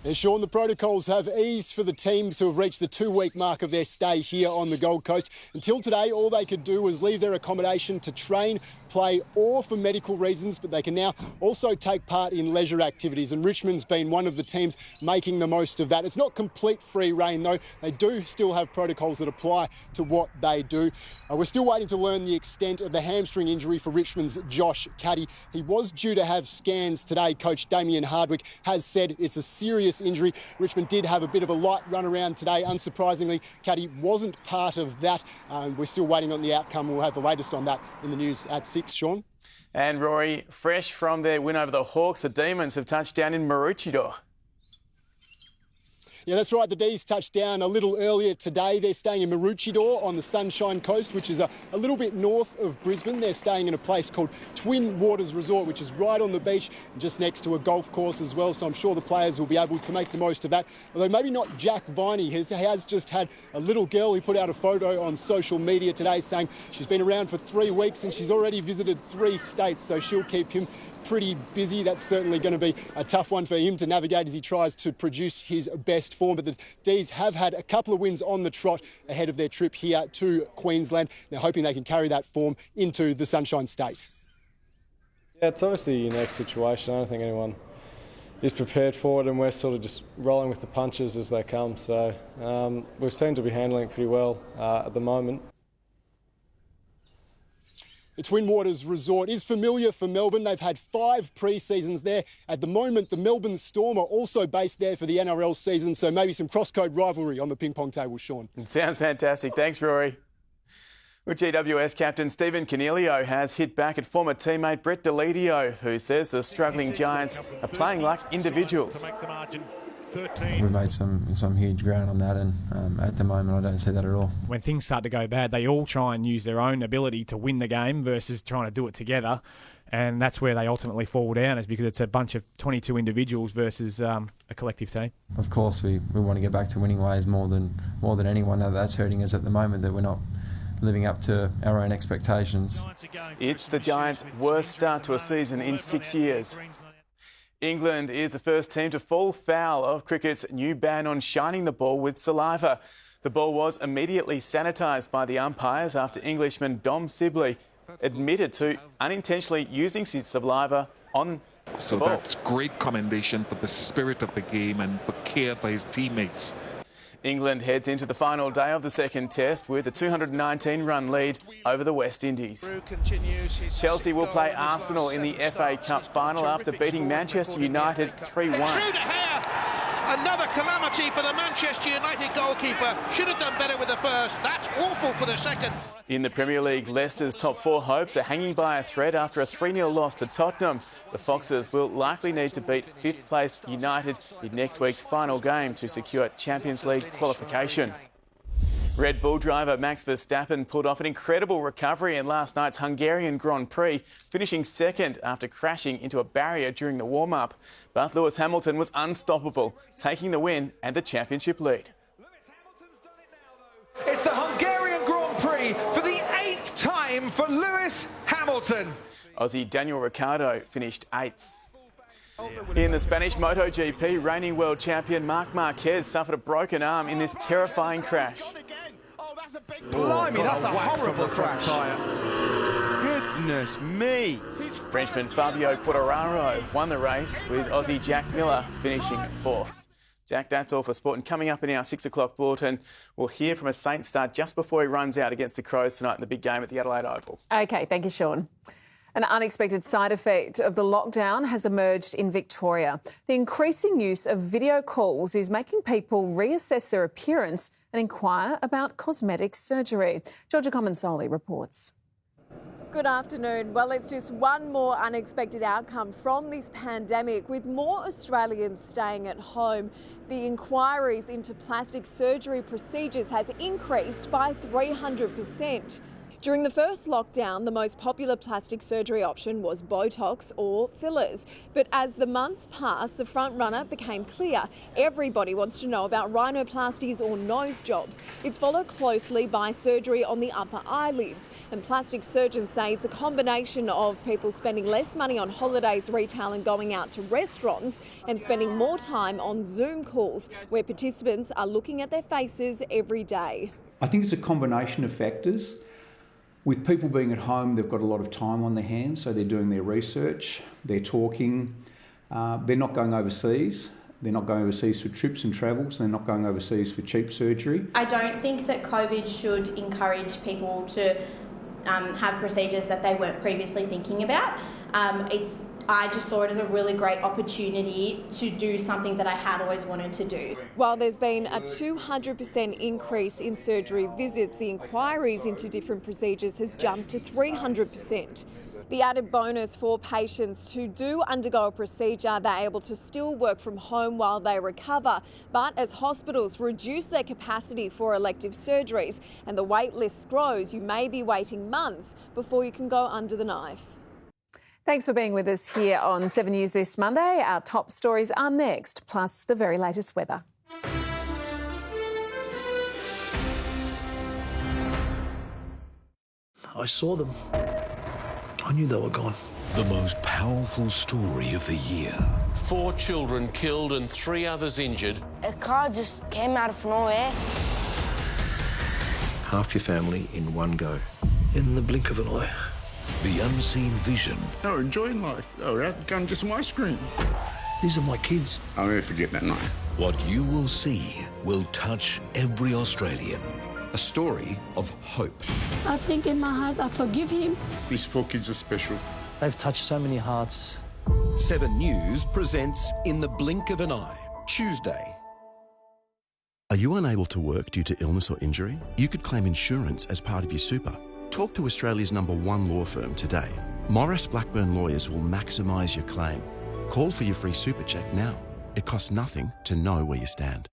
And Sean, the protocols have eased for the teams who have reached the 2-week mark of their stay here on the Gold Coast. Until today, all they could do was leave their accommodation to train, play or for medical reasons, but they can now also take part in leisure activities. And Richmond's been one of the teams making the most of that. It's not complete free rein though. They do still have protocols that apply to what they do. We're still waiting to learn the extent of the hamstring injury for Richmond's Josh Caddy. He was due to have scans today. Coach Damien Hardwick has said it's a serious injury. Richmond did have a bit of a light run around today. Unsurprisingly, Caddy wasn't part of that. We're still waiting on the outcome. We'll have the latest on that in the news at 6, Sean. And Rory, fresh from their win over the Hawks, the Demons have touched down in Maroochydore. Yeah, that's right. The D's touched down a little earlier today. They're staying in Maroochydore on the Sunshine Coast, which is a little bit north of Brisbane. They're staying in a place called Twin Waters Resort, which is right on the beach, just next to a golf course as well. So I'm sure the players will be able to make the most of that. Although maybe not Jack Viney. He has just had a little girl. He put out a photo on social media today saying she's been around for 3 weeks and she's already visited 3 states. So she'll keep him pretty busy. That's certainly going to be a tough one for him to navigate as he tries to produce his best best form, but the D's have had a couple of wins on the trot ahead of their trip here to Queensland. They're hoping they can carry that form into the Sunshine State. Yeah, it's obviously a unique situation. I don't think anyone is prepared for it, and we're sort of just rolling with the punches as they come. So we've seemed to be handling it pretty well at the moment. The Twin Waters Resort is familiar for Melbourne. They've had 5 pre-seasons there. At the moment, the Melbourne Storm are also based there for the NRL season, so maybe some cross-code rivalry on the ping pong table, Sean. It sounds fantastic. Thanks, Rory. Well, GWS captain Stephen Coniglio has hit back at former teammate Brett Deledio, who says the struggling Giants are playing like individuals. We've made some huge ground on that, and at the moment I don't see that at all. When things start to go bad, they all try and use their own ability to win the game versus trying to do it together, and that's where they ultimately fall down, is because it's a bunch of 22 individuals versus a collective team. Of course, we want to get back to winning ways more than anyone. That's hurting us at the moment, that we're not living up to our own expectations. It's the Giants' worst start to a season in 6 years. England is the first team to fall foul of cricket's new ban on shining the ball with saliva. The ball was immediately sanitised by the umpires after Englishman Dom Sibley admitted to unintentionally using his saliva on the ball. That's great commendation for the spirit of the game and for care for his teammates. England heads into the final day of the second test with a 219-run lead over the West Indies. Chelsea will play Arsenal in the FA Cup final after beating Manchester United 3-1. Another calamity for the Manchester United goalkeeper. Should have done better with the first. That's awful for the second. In the Premier League, Leicester's top 4 hopes are hanging by a thread after a 3-0 loss to Tottenham. The Foxes will likely need to beat 5th place United in next week's final game to secure Champions League qualification. Red Bull driver Max Verstappen pulled off an incredible recovery in last night's Hungarian Grand Prix, finishing second after crashing into a barrier during the warm-up. But Lewis Hamilton was unstoppable, taking the win and the championship lead. It's the Hungarian Grand Prix for the 8th time for Lewis Hamilton. Aussie Daniel Ricciardo finished 8th. In the Spanish MotoGP, reigning world champion Marc Marquez suffered a broken arm in this terrifying crash. Blimey, that's a horrible crash. Goodness me. Frenchman Fabio Quartararo won the race, with Aussie Jack Miller finishing 4th. Jack, that's all for sport. And coming up in our 6 o'clock bulletin, we'll hear from a Saints star just before he runs out against the Crows tonight in the big game at the Adelaide Oval. OK, thank you, Sean. An unexpected side effect of the lockdown has emerged in Victoria. The increasing use of video calls is making people reassess their appearance and inquire about cosmetic surgery. Georgia Comensoli reports. Good afternoon. Well, it's just one more unexpected outcome from this pandemic, with more Australians staying at home. The inquiries into plastic surgery procedures has increased by 300%. During the first lockdown, the most popular plastic surgery option was Botox or fillers. But as the months passed, the front runner became clear. Everybody wants to know about rhinoplasties or nose jobs. It's followed closely by surgery on the upper eyelids. And plastic surgeons say it's a combination of people spending less money on holidays, retail and going out to restaurants, and spending more time on Zoom calls, where participants are looking at their faces every day. I think it's a combination of factors. With people being at home, they've got a lot of time on their hands, so they're doing their research, they're talking, they're not going overseas. They're not going overseas for trips and travels, they're not going overseas for cheap surgery. I don't think that COVID should encourage people to have procedures that they weren't previously thinking about. I just saw it as a really great opportunity to do something that I had always wanted to do. While there's been a 200% increase in surgery visits, the inquiries into different procedures has jumped to 300%. The added bonus for patients who do undergo a procedure, they're able to still work from home while they recover. But as hospitals reduce their capacity for elective surgeries and the wait list grows, you may be waiting months before you can go under the knife. Thanks for being with us here on 7 News this Monday. Our top stories are next, plus the very latest weather. I saw them. I knew they were gone. The most powerful story of the year. 4 children killed and 3 others injured. A car just came out of nowhere. Half your family in one go. In the blink of an eye. The unseen vision. Oh, enjoying life. Oh, we're out to go and get some ice cream. These are my kids. I'll never forget that night. What you will see will touch every Australian. A story of hope. I think in my heart I forgive him. These 4 kids are special. They've touched so many hearts. 7 News presents In the Blink of an Eye, Tuesday. Are you unable to work due to illness or injury? You could claim insurance as part of your super. Talk to Australia's #1 law firm today. Morris Blackburn Lawyers will maximise your claim. Call for your free super check now. It costs nothing to know where you stand.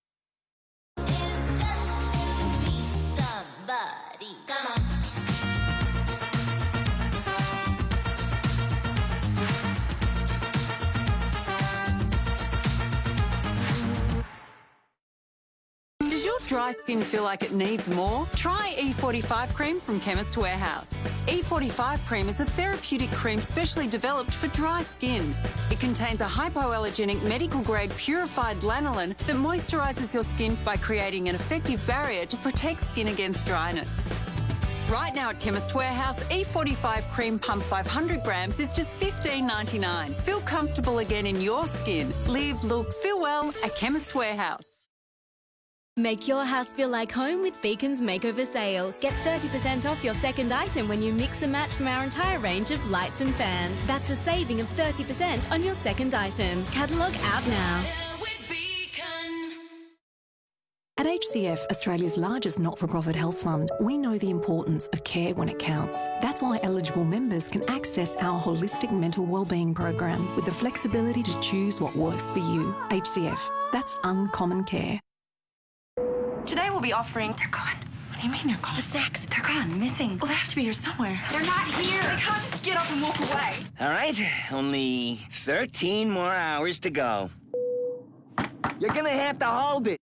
Does your dry skin feel like it needs more? Try E45 cream from Chemist Warehouse. E45 cream is a therapeutic cream specially developed for dry skin. It contains a hypoallergenic medical-grade purified lanolin that moisturises your skin by creating an effective barrier to protect skin against dryness. Right now at Chemist Warehouse, E45 cream pump 500 grams is just $15.99. Feel comfortable again in your skin. Live, look, feel well at Chemist Warehouse. Make your house feel like home with Beacon's Makeover Sale. Get 30% off your second item when you mix and match from our entire range of lights and fans. That's a saving of 30% on your second item. Catalogue out now. At HCF, Australia's largest not-for-profit health fund, we know the importance of care when it counts. That's why eligible members can access our holistic mental wellbeing program with the flexibility to choose what works for you. HCF, that's uncommon care. Today we'll be offering... They're gone. What do you mean they're gone? The snacks. They're gone. Missing. Well, they have to be here somewhere. They're not here. They can't just get up and walk away. All right, only 13 more hours to go. You're gonna have to hold it.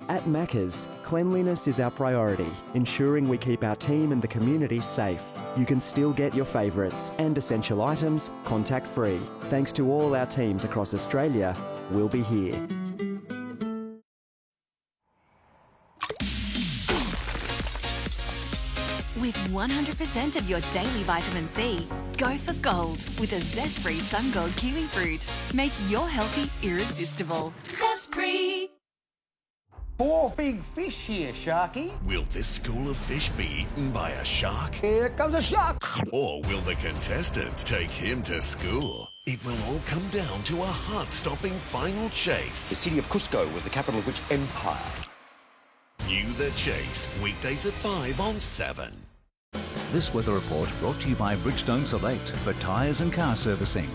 At Macca's, cleanliness is our priority, ensuring we keep our team and the community safe. You can still get your favourites and essential items contact-free. Thanks to all our teams across Australia, we'll be here. With 100% of your daily vitamin C, go for gold with a zest-free Sun Gold kiwi fruit. Make your healthy irresistible. Zest-free. 4 big fish here, Sharky. Will this school of fish be eaten by a shark? Here comes a shark. Or will the contestants take him to school? It will all come down to a heart-stopping final chase. The city of Cusco was the capital of which empire? View The Chase, weekdays at 5 on 7. This weather report brought to you by Bridgestone Select for tyres and car servicing.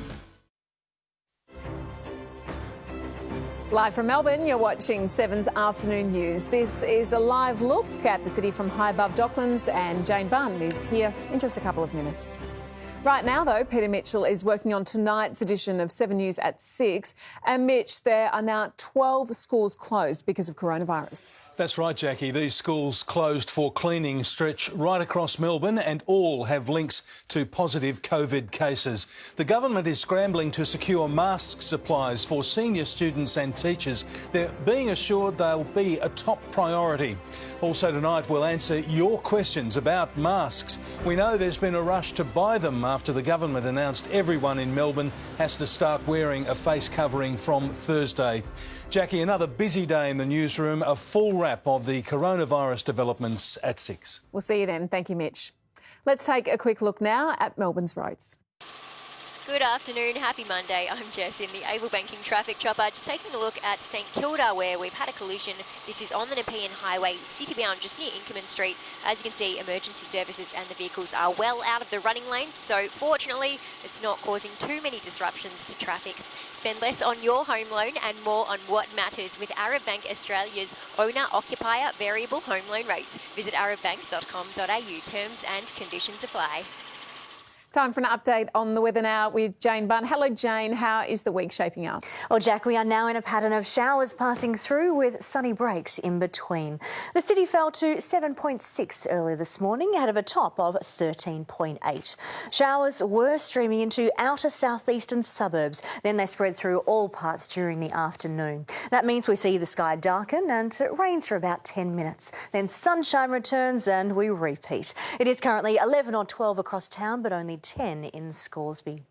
Live from Melbourne, you're watching 7's Afternoon News. This is a live look at the city from high above Docklands, and Jane Bunn is here in just a couple of minutes. Right now, though, Peter Mitchell is working on tonight's edition of 7 News at 6. And Mitch, there are now 12 schools closed because of coronavirus. That's right, Jackie. These schools closed for cleaning stretch right across Melbourne and all have links to positive COVID cases. The government is scrambling to secure mask supplies for senior students and teachers. They're being assured they'll be a top priority. Also tonight, we'll answer your questions about masks. We know there's been a rush to buy them after the government announced everyone in Melbourne has to start wearing a face covering from Thursday. Jackie, another busy day in the newsroom, a full wrap of the coronavirus developments at 6. We'll see you then. Thank you, Mitch. Let's take a quick look now at Melbourne's roads. Good afternoon, happy Monday. I'm Jess in the Able Banking Traffic Chopper. Just taking a look at St Kilda where we've had a collision. This is on the Nepean Highway, city-bound, just near Inkerman Street. As you can see, emergency services and the vehicles are well out of the running lanes, so fortunately it's not causing too many disruptions to traffic. Spend less on your home loan and more on what matters with Arab Bank Australia's owner-occupier variable home loan rates. Visit arabbank.com.au. Terms and conditions apply. Time for an update on the weather now with Jane Bunn. Hello, Jane. How is the week shaping up? Well, Jack, we are now in a pattern of showers passing through with sunny breaks in between. The city fell to 7.6 earlier this morning ahead of a top of 13.8. Showers were streaming into outer southeastern suburbs. Then they spread through all parts during the afternoon. That means we see the sky darken and it rains for about 10 minutes. Then sunshine returns and we repeat. It is currently 11 or 12 across town, but only 10 in Scoresby.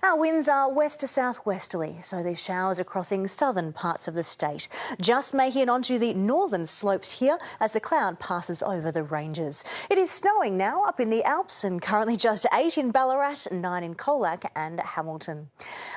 Our winds are west to southwesterly, so these showers are crossing southern parts of the state, just making it onto the northern slopes here as the cloud passes over the ranges. It is snowing now up in the Alps and currently just 8 in Ballarat, 9 in Colac and Hamilton.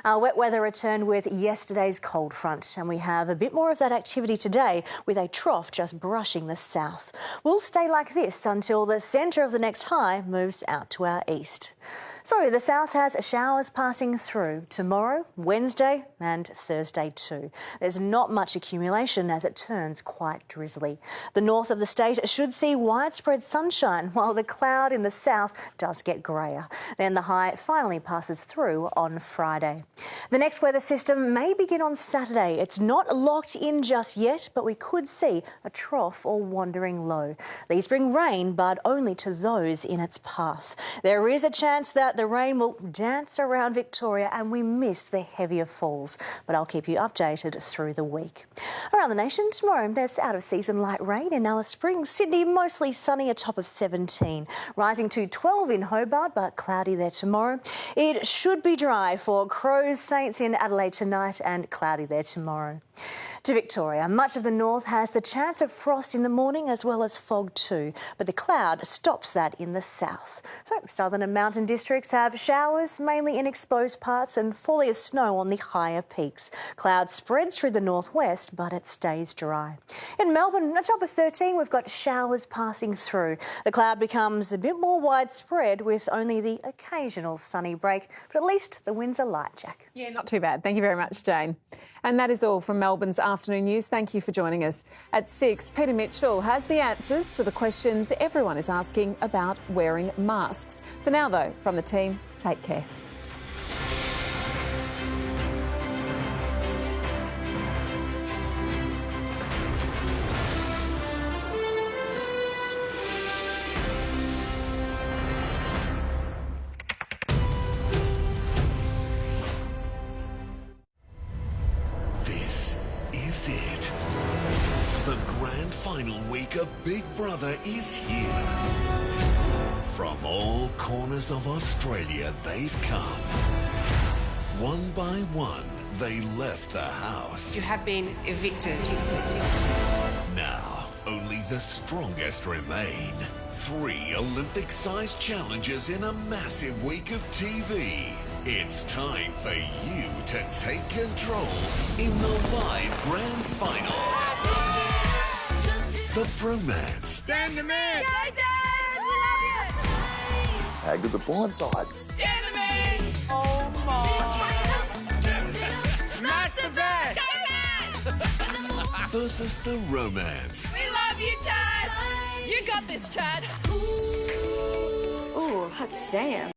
Our wet weather returned with yesterday's cold front, and we have a bit more of that activity today with a trough just brushing the south. We'll stay like this until the centre of the next high moves out to our east. So the south has showers passing through tomorrow, Wednesday and Thursday too. There's not much accumulation as it turns quite drizzly. The north of the state should see widespread sunshine, while the cloud in the south does get greyer. Then the high finally passes through on Friday. The next weather system may begin on Saturday. It's not locked in just yet, but we could see a trough or wandering low. These bring rain, but only to those in its path. There is a chance that the rain will dance around Victoria and we miss the heavier falls, but I'll keep you updated through the week. Around the nation tomorrow, there's out-of-season light rain in Alice Springs. Sydney mostly sunny, a top of 17, rising to 12 in Hobart, but cloudy there tomorrow. It should be dry for Crows Saints in Adelaide tonight and cloudy there tomorrow. To Victoria, much of the north has the chance of frost in the morning as well as fog too, but the cloud stops that in the south. So southern and mountain districts have showers, mainly in exposed parts, and falling snow on the higher peaks. Cloud spreads through the northwest, but it stays dry. In Melbourne, a top of 13, we've got showers passing through. The cloud becomes a bit more widespread with only the occasional sunny break, but at least the winds are light, Jack. Yeah, not too bad. Thank you very much, Jane. And that is all from Melbourne's Afternoon News. Thank you for joining us. At 6, Peter Mitchell has the answers to the questions everyone is asking about wearing masks. For now, though, from the team, take care. It. The grand final week of Big Brother is here. From all corners of Australia they've come. One by one, they left the house. You have been evicted. Now, only the strongest remain. 3 Olympic-sized challenges in a massive week of TV. It's time for you to take control in the live grand final. The Bromance. Dan the man! Dan! We love you! How good's a blindside? Dan the man! Oh my! That's the best! Versus the Romance. We love you, Chad! You got this, Chad! Ooh, hot damn.